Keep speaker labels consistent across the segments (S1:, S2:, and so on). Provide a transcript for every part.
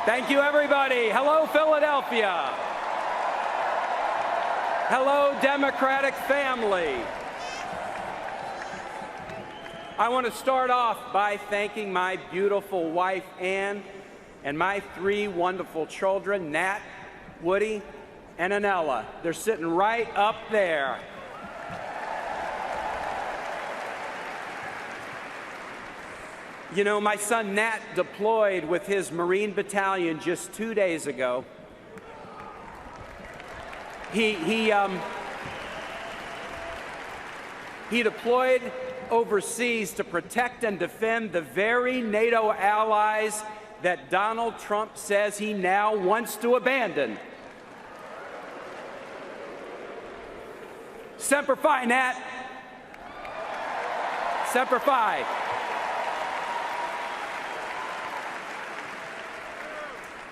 S1: Thank you, everybody. Hello, Philadelphia. Hello, Democratic family. I want to start off by thanking my beautiful wife, Ann, and my 3 wonderful children, Nat, Woody, and Anella. They're sitting right up there. You know, my son Nat deployed with his Marine Battalion just 2 days ago. He deployed overseas to protect and defend the very NATO allies that Donald Trump says he now wants to abandon. Semper Fi, Nat. Semper Fi.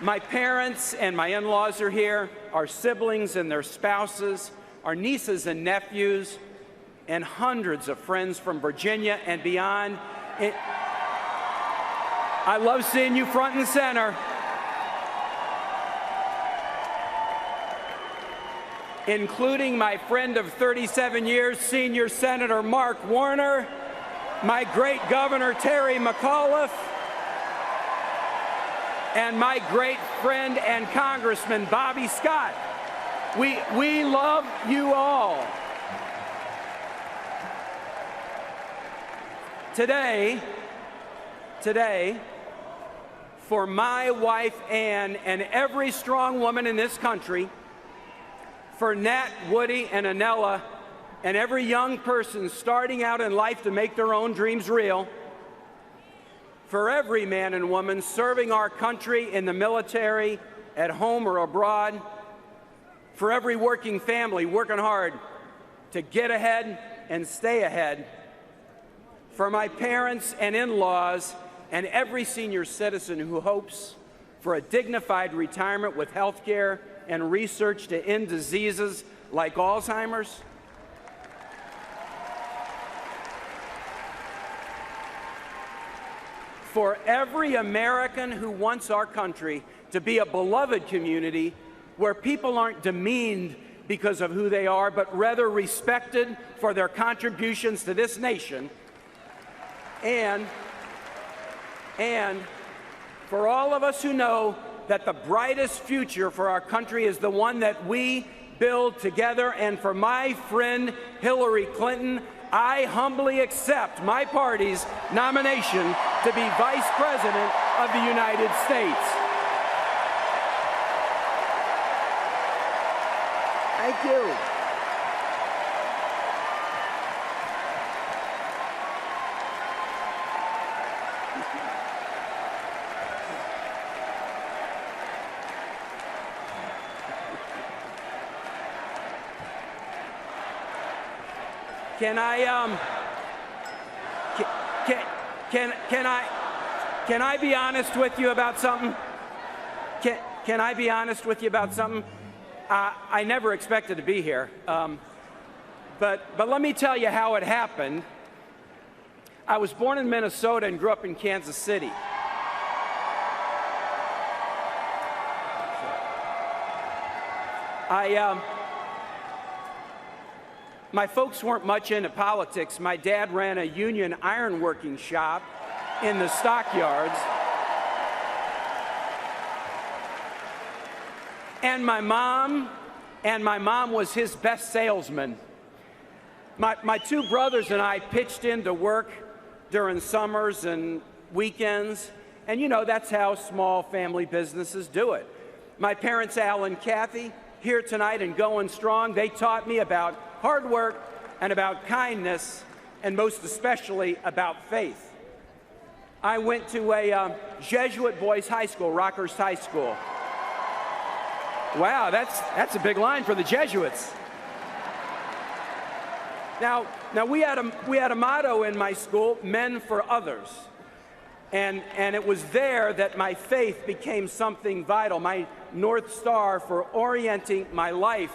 S1: My parents and my in-laws are here, our siblings and their spouses, our nieces and nephews, and hundreds of friends from Virginia and beyond. I love seeing you front and center. Including my friend of 37 years, Senior Senator Mark Warner, my great Governor Terry McAuliffe, and my great friend and Congressman Bobby Scott. We love you all. Today, for my wife Ann and every strong woman in this country, for Nat, Woody, and Anella, and every young person starting out in life to make their own dreams real, for every man and woman serving our country in the military, at home or abroad, for every working family working hard to get ahead and stay ahead, for my parents and in-laws and every senior citizen who hopes for a dignified retirement with health care and research to end diseases like Alzheimer's, for every American who wants our country to be a beloved community where people aren't demeaned because of who they are, but rather respected for their contributions to this nation, and for all of us who know that the brightest future for our country is the one that we build together, and for my friend Hillary Clinton, I humbly accept my party's nomination to be Vice President of the United States. Thank you. Can I be honest with you about something? Can I be honest with you about something? I never expected to be here, but let me tell you how it happened. I was born in Minnesota and grew up in Kansas City. My folks weren't much into politics. My dad ran a union ironworking shop in the stockyards. And my mom was his best salesman. My 2 brothers and I pitched in to work during summers and weekends. And you know, that's how small family businesses do it. My parents, Al and Kathy, here tonight and going strong, they taught me about hard work and about kindness, and most especially about faith. I went to a Jesuit boys' high school, Rockhurst High School. Wow, that's a big line for the Jesuits. Now we had a motto in my school, men for others. And it was there that my faith became something vital, my North Star for orienting my life.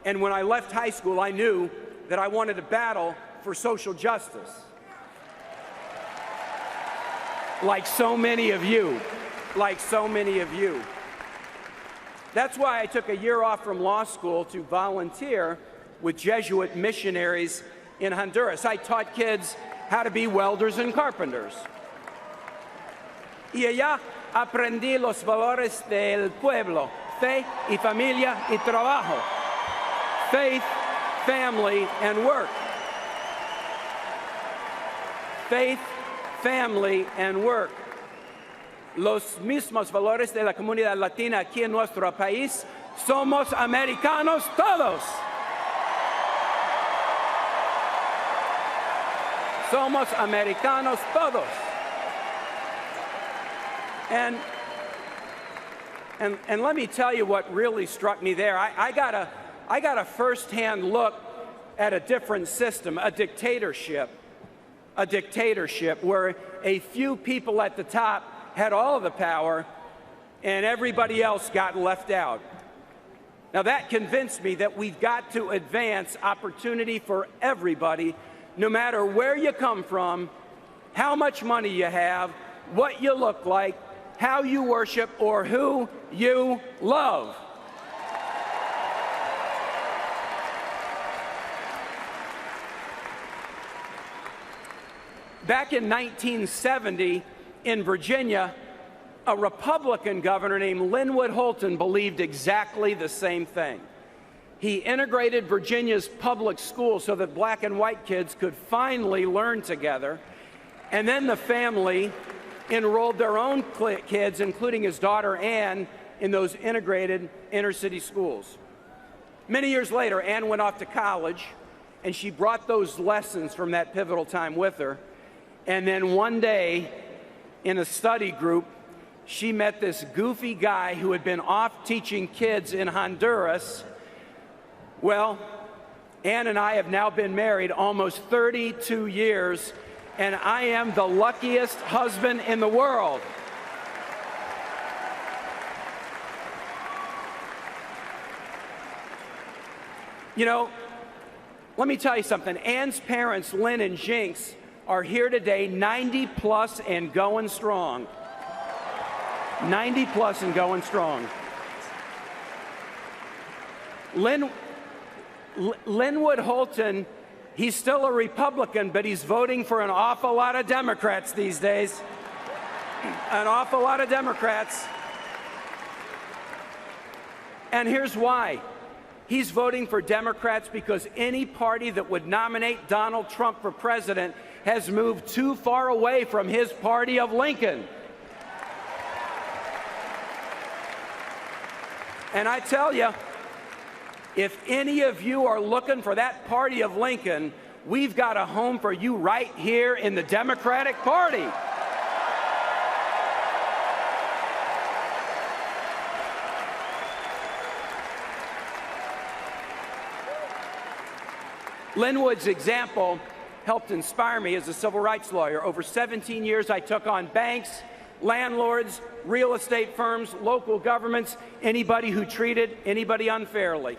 S1: And when I left high school, I knew that I wanted to battle for social justice. Like so many of you. like so many of you. That's why I took a year off from law school to volunteer with Jesuit missionaries in Honduras. I taught kids how to be welders and carpenters. Y allá aprendí los valores del pueblo, fe y familia y trabajo, faith, family, and work. Faith, family, and work. Los mismos valores de la comunidad latina aquí en nuestro país. Somos americanos todos. Somos americanos todos. And let me tell you what really struck me there. I got a first-hand look at a different system, a dictatorship where a few people at the top had all of the power and everybody else got left out. Now that convinced me that we've got to advance opportunity for everybody, no matter where you come from, how much money you have, what you look like, how you worship, or who you love. Back in 1970, in Virginia, a Republican governor named Linwood Holton believed exactly the same thing. He integrated Virginia's public schools so that black and white kids could finally learn together, and then the family enrolled their own kids, including his daughter Anne, in those integrated inner-city schools. Many years later, Anne went off to college, and she brought those lessons from that pivotal time with her. And then one day, in a study group, she met this goofy guy who had been off teaching kids in Honduras. Well, Anne and I have now been married almost 32 years, and I am the luckiest husband in the world. You know, let me tell you something. Anne's parents, Lynn and Jinx, are here today, 90 plus and going strong. 90 plus and going strong. Linwood Holton, he's still a Republican, but he's voting for an awful lot of Democrats these days. An awful lot of Democrats. And here's why. He's voting for Democrats because any party that would nominate Donald Trump for president has moved too far away from his party of Lincoln. And I tell you, if any of you are looking for that party of Lincoln, we've got a home for you right here in the Democratic Party. Linwood's example helped inspire me as a civil rights lawyer. Over 17 years, I took on banks, landlords, real estate firms, local governments, anybody who treated anybody unfairly.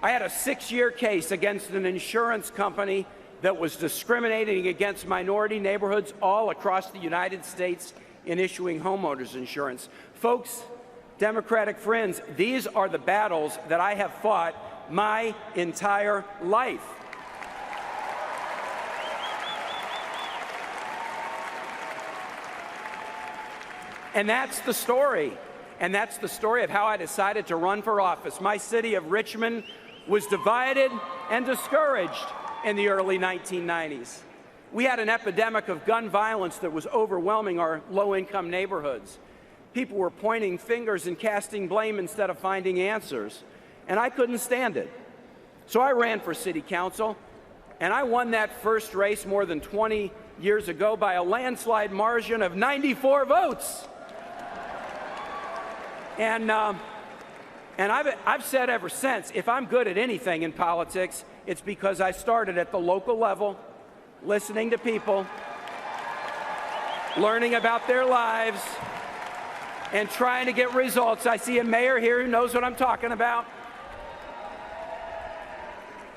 S1: I had a 6-year case against an insurance company that was discriminating against minority neighborhoods all across the United States in issuing homeowners insurance. Folks, Democratic friends, these are the battles that I have fought my entire life. And that's the story. And that's the story of how I decided to run for office. My city of Richmond was divided and discouraged in the early 1990s. We had an epidemic of gun violence that was overwhelming our low-income neighborhoods. People were pointing fingers and casting blame instead of finding answers. And I couldn't stand it. So I ran for city council, and I won that first race more than 20 years ago by a landslide margin of 94 votes. And I've said ever since, if I'm good at anything in politics, it's because I started at the local level, listening to people, learning about their lives, and trying to get results. I see a mayor here who knows what I'm talking about.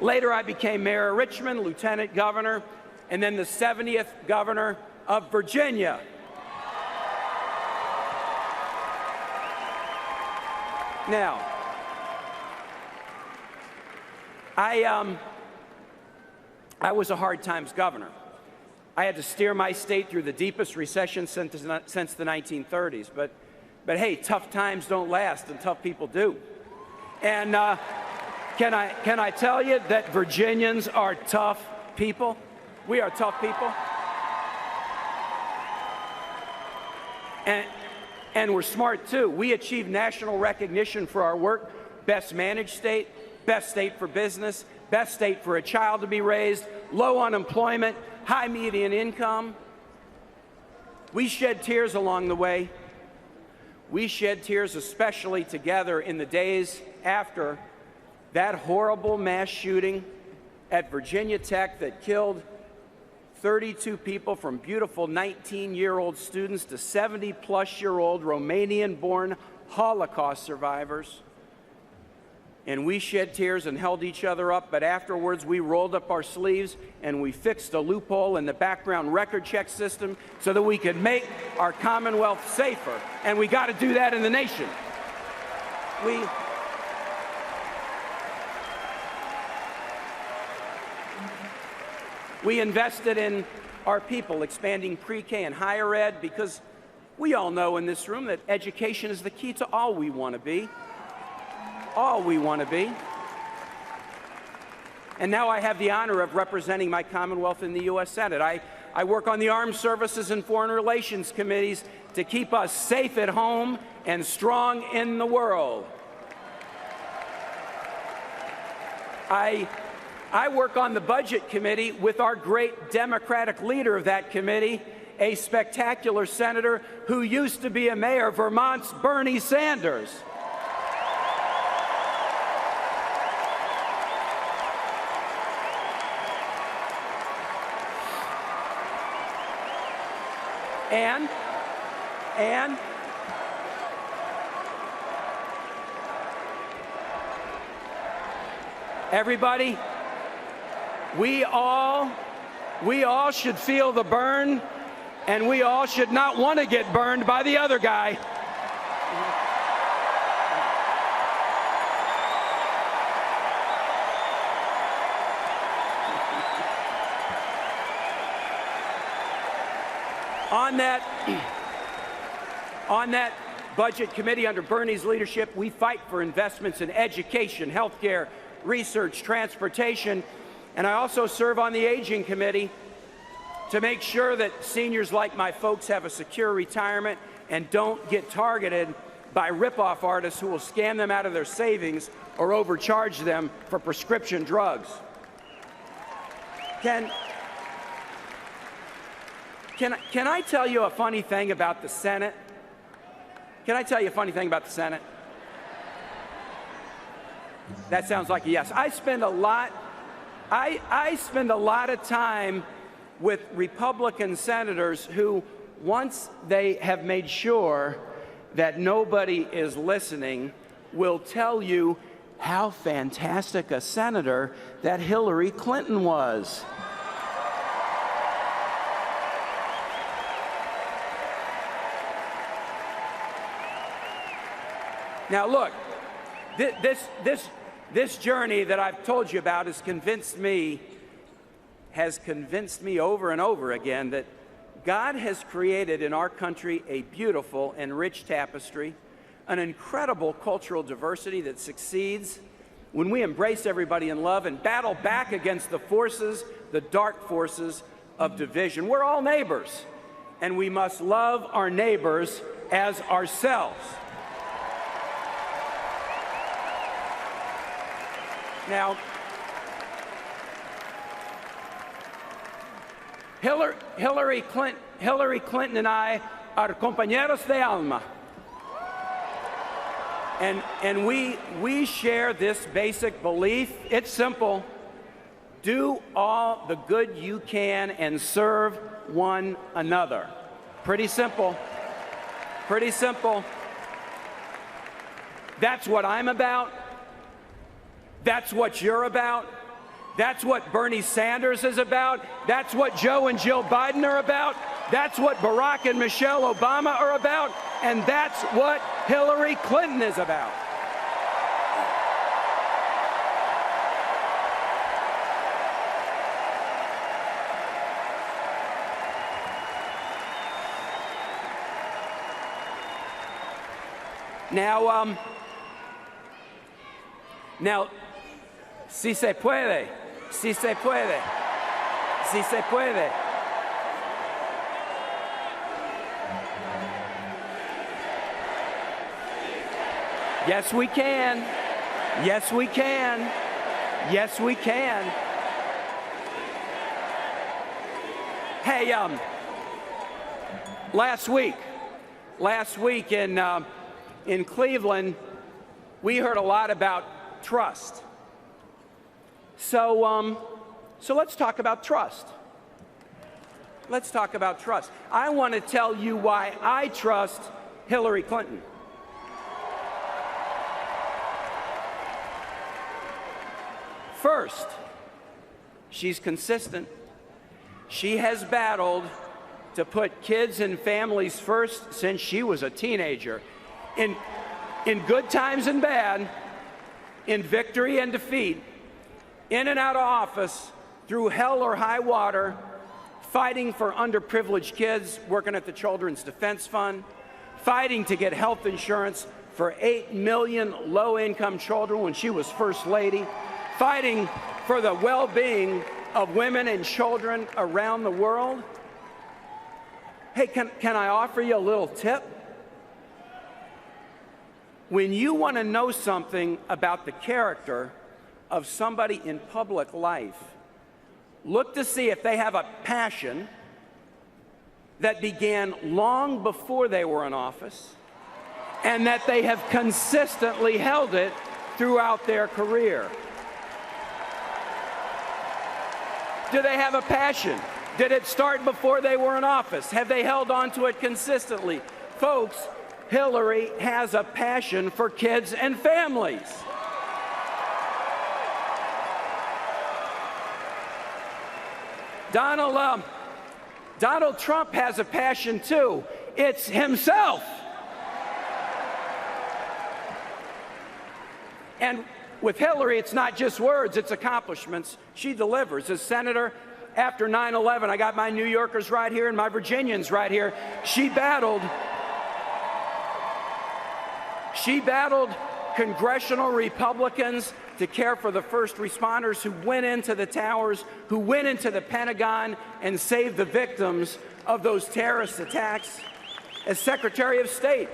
S1: Later, I became mayor of Richmond, lieutenant governor, and then the 70th governor of Virginia. Now, I was a hard times governor. I had to steer my state through the deepest recession since the 1930s. But hey, tough times don't last, and tough people do. And can I tell you that Virginians are tough people? We are tough people. And we're smart, too. We achieved national recognition for our work. Best managed state, best state for business, best state for a child to be raised, low unemployment, high median income. We shed tears along the way. We shed tears especially together in the days after that horrible mass shooting at Virginia Tech that killed 32 people, from beautiful 19-year-old students to 70-plus-year-old Romanian-born Holocaust survivors. And we shed tears and held each other up, but afterwards we rolled up our sleeves and we fixed a loophole in the background record check system so that we could make our Commonwealth safer. And we got to do that in the nation. We invested in our people, expanding pre-K and higher ed, because we all know in this room that education is the key to all we want to be. All we want to be. And now I have the honor of representing my Commonwealth in the U.S. Senate. I work on the Armed Services and Foreign Relations Committees to keep us safe at home and strong in the world. I work on the Budget Committee with our great Democratic leader of that committee, a spectacular senator who used to be a mayor, Vermont's Bernie Sanders. And everybody, we all should feel the burn, and we all should not want to get burned by the other guy. On that Budget Committee under Bernie's leadership, we fight for investments in education, healthcare, research, transportation, and I also serve on the Aging Committee to make sure that seniors like my folks have a secure retirement and don't get targeted by rip-off artists who will scam them out of their savings or overcharge them for prescription drugs. Can I tell you a funny thing about the Senate? Can I tell you a funny thing about the Senate? That sounds like a yes. I spend a lot of time with Republican senators who, once they have made sure that nobody is listening, will tell you how fantastic a senator that Hillary Clinton was. Now look, this journey that I've told you about has convinced me over and over again that God has created in our country a beautiful and rich tapestry, an incredible cultural diversity that succeeds when we embrace everybody in love and battle back against the forces, the dark forces of division. We're all neighbors, and we must love our neighbors as ourselves. Now, Hillary Clinton and I are compañeros de alma. And we share this basic belief. It's simple. Do all the good you can and serve one another. Pretty simple. Pretty simple. That's what I'm about. That's what you're about. That's what Bernie Sanders is about. That's what Joe and Jill Biden are about. That's what Barack and Michelle Obama are about. And that's what Hillary Clinton is about. Now, si se puede, si se puede, si se puede. Yes, we can. Yes, we can. Yes, we can. Hey, last week in Cleveland, we heard a lot about trust. So let's talk about trust. Let's talk about trust. I want to tell you why I trust Hillary Clinton. First, she's consistent. She has battled to put kids and families first since she was a teenager. In good times and bad, in victory and defeat, in and out of office, through hell or high water, fighting for underprivileged kids, working at the Children's Defense Fund, fighting to get health insurance for 8 million low-income children when she was First Lady, fighting for the well-being of women and children around the world. Hey, can I offer you a little tip? When you want to know something about the character of somebody in public life, look to see if they have a passion that began long before they were in office and that they have consistently held it throughout their career. Do they have a passion? Did it start before they were in office? Have they held on to it consistently? Folks, Hillary has a passion for kids and families. Donald Trump has a passion too. It's himself. And with Hillary, it's not just words, it's accomplishments. She delivers. As senator, after 9/11, I got my New Yorkers right here and my Virginians right here. She battled congressional Republicans to care for the first responders who went into the towers, who went into the Pentagon and saved the victims of those terrorist attacks. As Secretary of State,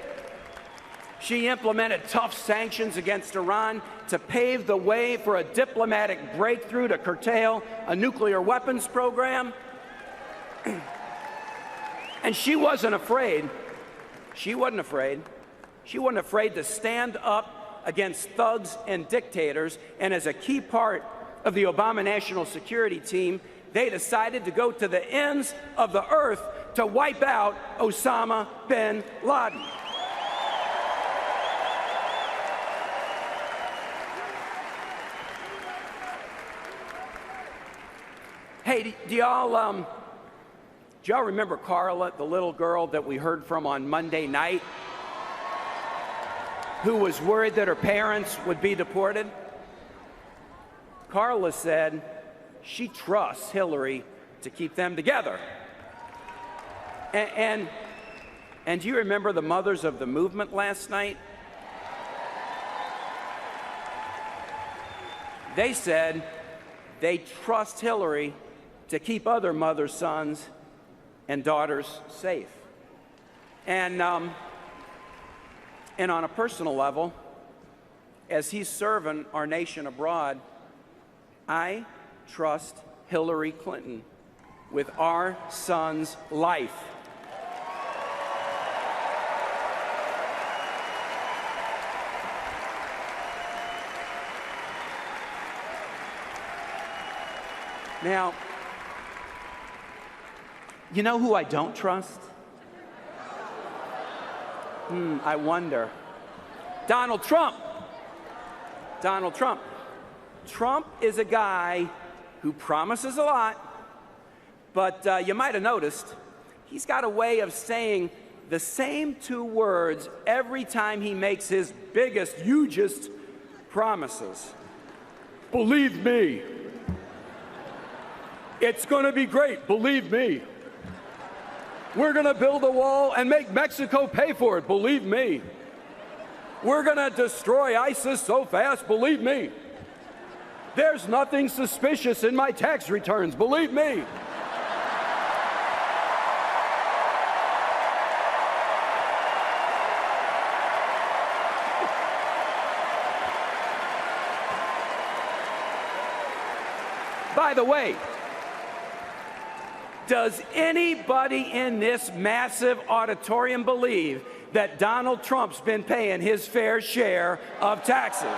S1: she implemented tough sanctions against Iran to pave the way for a diplomatic breakthrough to curtail a nuclear weapons program. And she wasn't afraid. She wasn't afraid. She wasn't afraid to stand up against thugs and dictators. And as a key part of the Obama National Security Team, they decided to go to the ends of the earth to wipe out Osama bin Laden. Hey, do y'all remember Carla, the little girl that we heard from on Monday night, who was worried that her parents would be deported? Carla said she trusts Hillary to keep them together. And do you remember the mothers of the movement last night? They said they trust Hillary to keep other mothers, sons, and daughters safe. And on a personal level, as he's serving our nation abroad, I trust Hillary Clinton with our son's life. Now, you know who I don't trust? I wonder. Donald Trump. Donald Trump. Trump is a guy who promises a lot, but you might have noticed he's got a way of saying the same two words every time he makes his biggest, hugest promises. Believe me. It's going to be great, believe me. We're going to build a wall and make Mexico pay for it, believe me. We're going to destroy ISIS so fast, believe me. There's nothing suspicious in my tax returns, believe me. By the way, does anybody in this massive auditorium believe that Donald Trump's been paying his fair share of taxes?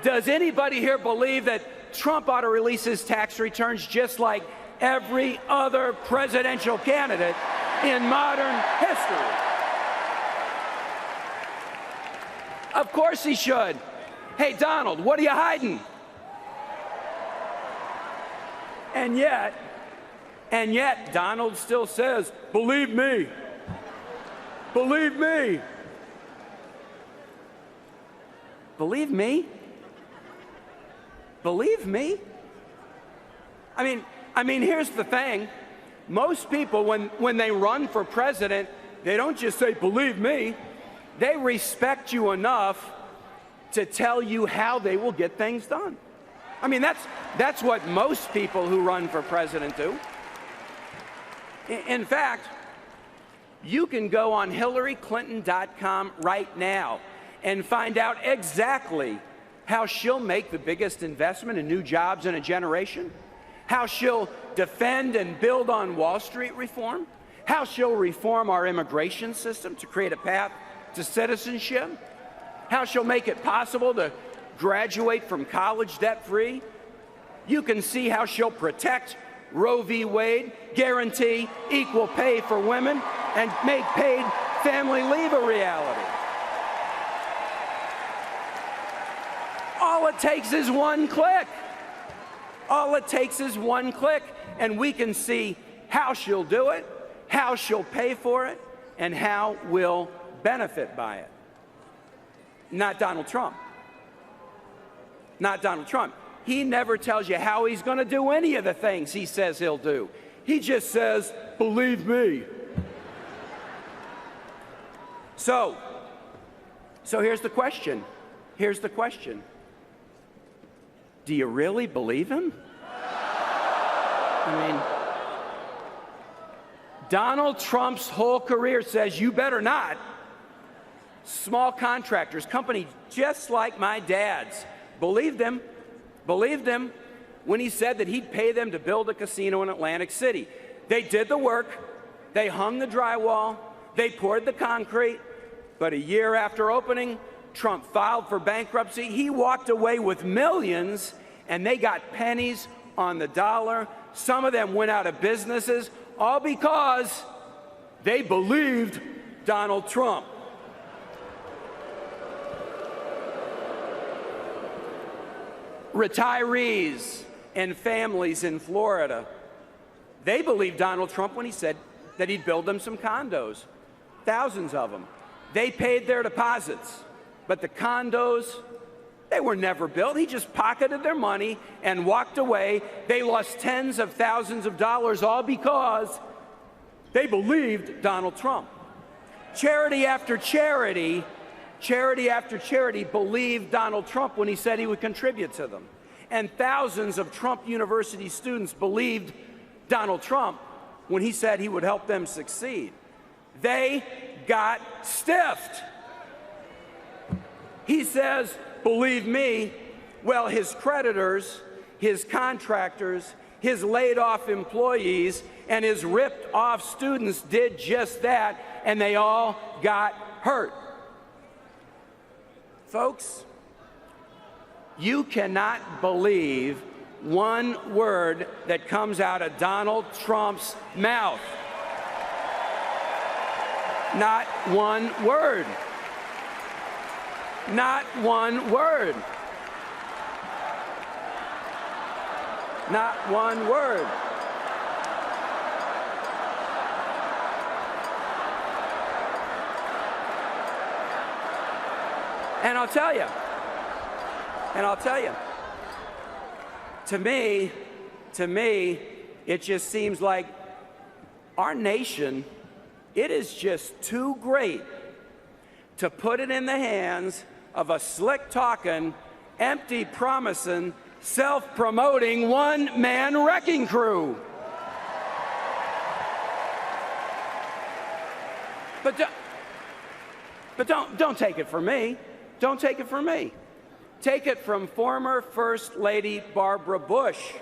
S1: Does anybody here believe that Trump ought to release his tax returns just like every other presidential candidate in modern history? Of course he should. Hey, Donald, what are you hiding? And yet, Donald still says, believe me. Believe me. Believe me? Believe me? I mean, here's the thing. Most people, when they run for president, they don't just say, believe me. They respect you enough to tell you how they will get things done. I mean, that's what most people who run for president do. In fact, you can go on HillaryClinton.com right now and find out exactly how she'll make the biggest investment in new jobs in a generation, how she'll defend and build on Wall Street reform, how she'll reform our immigration system to create a path to citizenship, how she'll make it possible to graduate from college debt-free. You can see how she'll protect Roe v. Wade, guarantee equal pay for women, and make paid family leave a reality. All it takes is one click. All it takes is one click, and we can see how she'll do it, how she'll pay for it, and how we'll benefit by it. Not Donald Trump. Not Donald Trump. He never tells you how he's going to do any of the things he says he'll do. He just says, believe me. So here's the question. Here's the question. Do you really believe him? I mean, Donald Trump's whole career says you better not. Small contractors, companies just like my dad's, believed him when he said that he'd pay them to build a casino in Atlantic City. They did the work, they hung the drywall, they poured the concrete, but a year after opening, Trump filed for bankruptcy. He walked away with millions, and they got pennies on the dollar. Some of them went out of businesses, all because they believed Donald Trump. Retirees and families in Florida, they believed Donald Trump when he said that he'd build them some condos, thousands of them. They paid their deposits, but the condos, they were never built. He just pocketed their money and walked away. They lost tens of thousands of dollars, all because they believed Donald Trump. Charity after charity believed Donald Trump when he said he would contribute to them. And thousands of Trump University students believed Donald Trump when he said he would help them succeed. They got stiffed. He says, believe me. Well, his creditors, his contractors, his laid-off employees, and his ripped-off students did just that, and they all got hurt. Folks, you cannot believe one word that comes out of Donald Trump's mouth. Not one word. Not one word. Not one word. And I'll tell you, to me, it just seems like our nation it is just too great to put it in the hands of a slick-talking, empty-promising, self-promoting, one-man wrecking crew. But don't take it from me. Don't take it from me. Take it from former First Lady Barbara Bush.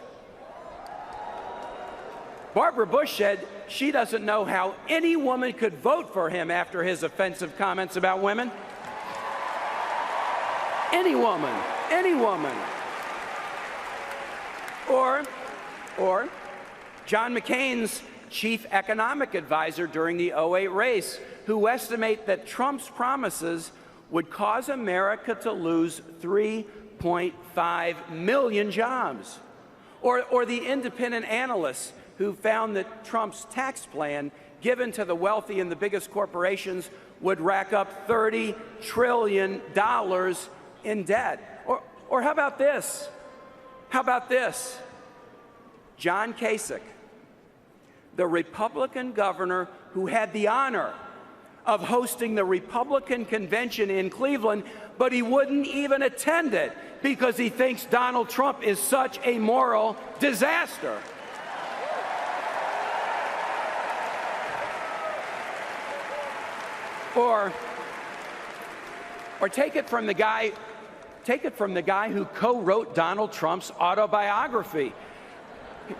S1: Barbara Bush said she doesn't know how any woman could vote for him after his offensive comments about women. Any woman, any woman. Or John McCain's chief economic advisor during the '08 race, who estimate that Trump's promises would cause America to lose 3.5 million jobs. Or the independent analysts who found that Trump's tax plan, given to the wealthy and the biggest corporations, would rack up $30 trillion in debt. Or how about this? How about this? John Kasich, the Republican governor who had the honor of hosting the Republican convention in Cleveland, but he wouldn't even attend it because he thinks Donald Trump is such a moral disaster. Or take it from the guy who co-wrote Donald Trump's autobiography.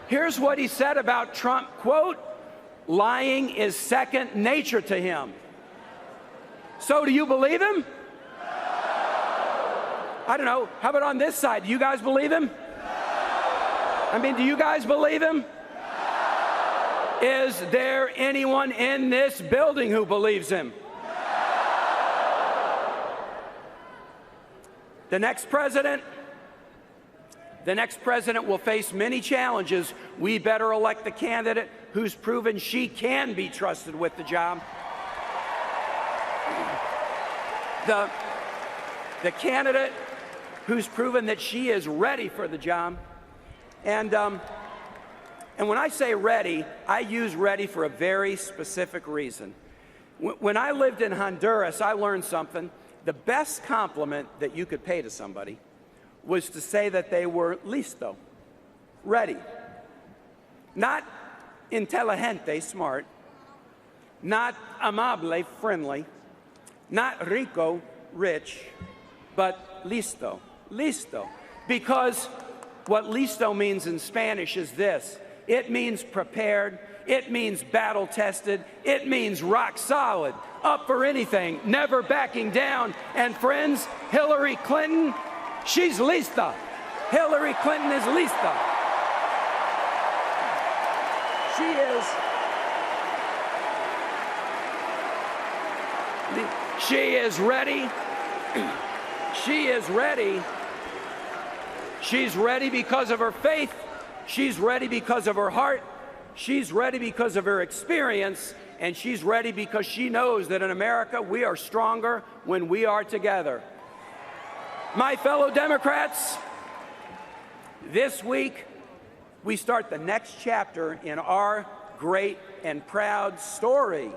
S1: Here's what he said about Trump, quote, "Lying is second nature to him." So do you believe him? No. I don't know. How about on this side? Do you guys believe him? No. I mean, do you guys believe him? No. Is there anyone in this building who believes him? No. The next president will face many challenges. We better elect the candidate who's proven she can be trusted with the job. The candidate who's proven that she is ready for the job. And when I say ready, I use ready for a very specific reason. When I lived in Honduras, I learned something. The best compliment that you could pay to somebody was to say that they were listo, ready. Not inteligente, smart. Not amable, friendly. Not rico, rich, but listo, listo. Because what listo means in Spanish is this. It means prepared, it means battle-tested, it means rock solid, up for anything, never backing down. And friends, Hillary Clinton, she's lista. Hillary Clinton is lista. She is. She is ready. She is ready. She's ready because of her faith. She's ready because of her heart. She's ready because of her experience. And she's ready because she knows that in America, we are stronger when we are together. My fellow Democrats, this week, we start the next chapter in our great and proud story.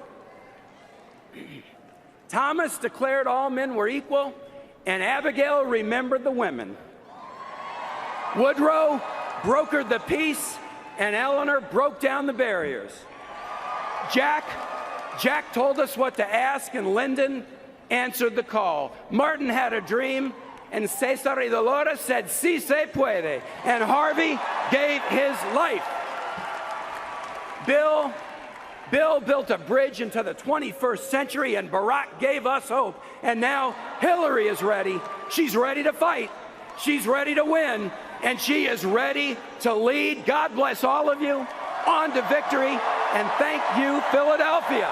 S1: Thomas declared all men were equal, and Abigail remembered the women. Woodrow brokered the peace, and Eleanor broke down the barriers. Jack told us what to ask, and Lyndon answered the call. Martin had a dream, and Cesar y Dolores said, "Si se puede," and Harvey gave his life. Bill built a bridge into the 21st century, and Barack gave us hope. And now Hillary is ready. She's ready to fight. She's ready to win. And she is ready to lead. God bless all of you. On to victory. And thank you, Philadelphia.